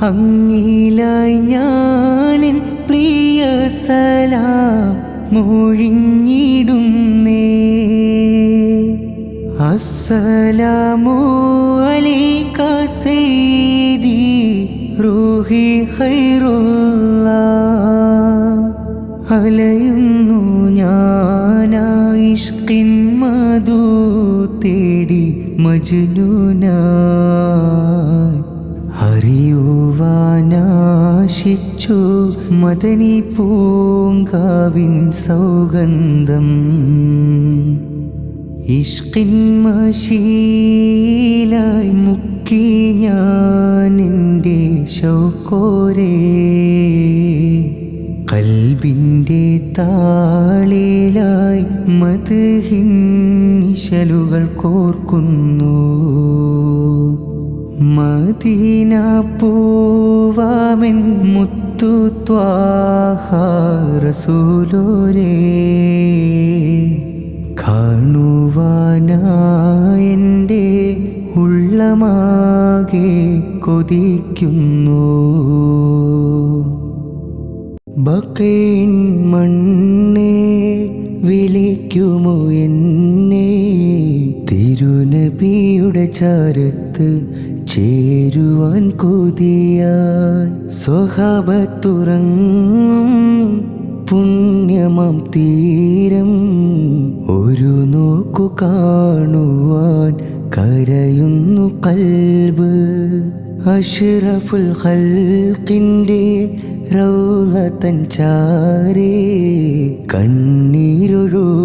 അങ്ങിലായി ഞാനിൻ പ്രിയ സലാം മൊഴിഞ്ഞിടുന്നേ. അസ്സലാമു അലൈക സയ്യിദി റൂഹി ഖൈറുല്ലാഹ്. അലയുന്നു ഞാനായിഷ്കിൻ മധു തേടി മജ്നൂനായി. അറിയുവാനാശിച്ചു മദനി പൂങ്കാവിൻ സൗഗന്ധം. ഇഷ്കിൻ മശീലായി മുക്കി ഞാനെൻ്റെ ശൗക്കോരേ. കൽബിൻ്റെ താളിലായി മദ്ഹിൻ നിശലുകൾ കോർക്കുന്നു. മദീന പൂവാമെൻ മുത്തു ത്വാഹ റസൂലോരേ. കാണുവാനായെൻ്റെ ഉള്ളമാകെ കൊതിക്കുന്നു. ബഖീൻ മണ്ണേ വിളിക്കുമോ എന്നെ. തിരുനബിയുടെ ചാരത്ത് ചേരുവാൻ കൊതിയായി. സ്വഹാബത്തുറങ്ങും പുണ്യമം തീരം ഒരു നോക്കു കാണുവാൻ കരയുന്നു കൽബ്. അഷ്റഫുൽ ഖൽഖിൻ്റെ റൗളതൻ ചാരേ കണ്ണീരൊഴുക്കി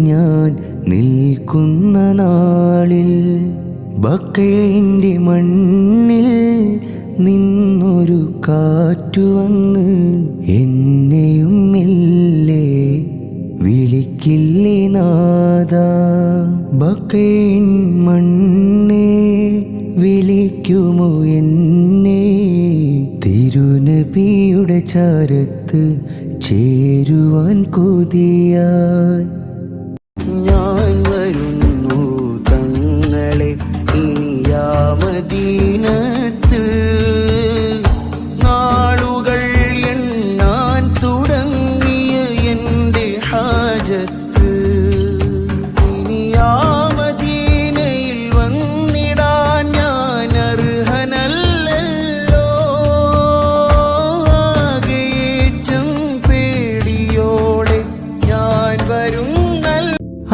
ഞാൻ നിൽക്കുന്ന നാളിൽ. ബഖീന്റെ മണ്ണിൽ നിന്നൊരു കാറ്റു വന്ന് എന്നെയും മെല്ലെ വിളിക്കില്ലേ നാദാ. ബഖീൻ മണ്ണേ വിളിക്കുമോ എന്നെ. തിരുനബിയുടെ ചാരത്ത് ചേരുവാൻ കൊതിയായി. ഞാൻ വരുന്നു തങ്ങളെ ഇനിയാ മദീനത്ത്. നാളുകൾ എണ്ണാൻ തുടങ്ങിയ എൻ്റെ ഹാജത്ത്. ഇനിയാ മദീനയിൽ വന്നിടാൻ ഞാൻ അർഹനല്ലല്ലോ. ആകെയേറ്റം പേടിയോടെ ഞാൻ വരും.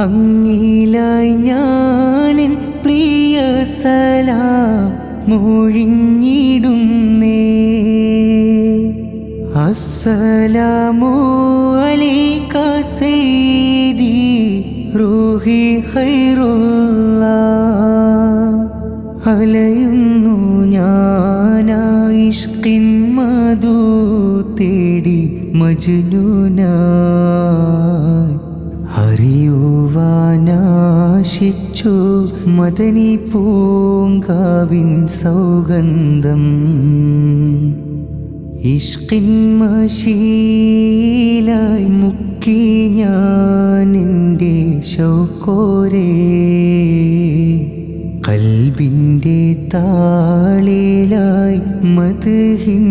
അങ്ങിലായി ഞാനിൻ പ്രിയ സലാം മൊഴിഞ്ഞിടുന്നേ. അസ്സലാമു അലൈക സയ്യിദി റൂഹി ഖൈറുല്ലാഹ്. അലയുന്നു ഞാനായിഷ്കിൻ മധു തേടി മജ്നൂനായി. അറിയുവാനാശിച്ചു മദനി പൂങ്കാവിൻ സൗഗന്ധം. ഇഷ്കിൻ മശീലായി മുക്കി ഞാനെൻ്റെ ശൗക്കോരേ. കൽബിൻ്റെ താളിലായി മദ്ഹിൻ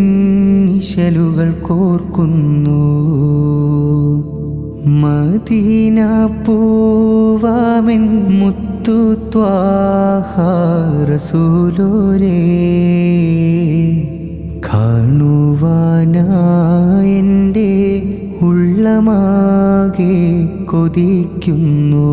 നിശലുകൾ കോർക്കുന്നു. മദീന പൂവാമെൻ മുത്തു ത്വാഹ റസൂലോരേ. കാണുവാനായെൻ്റെ ഉള്ളമാകെ കൊതിക്കുന്നു.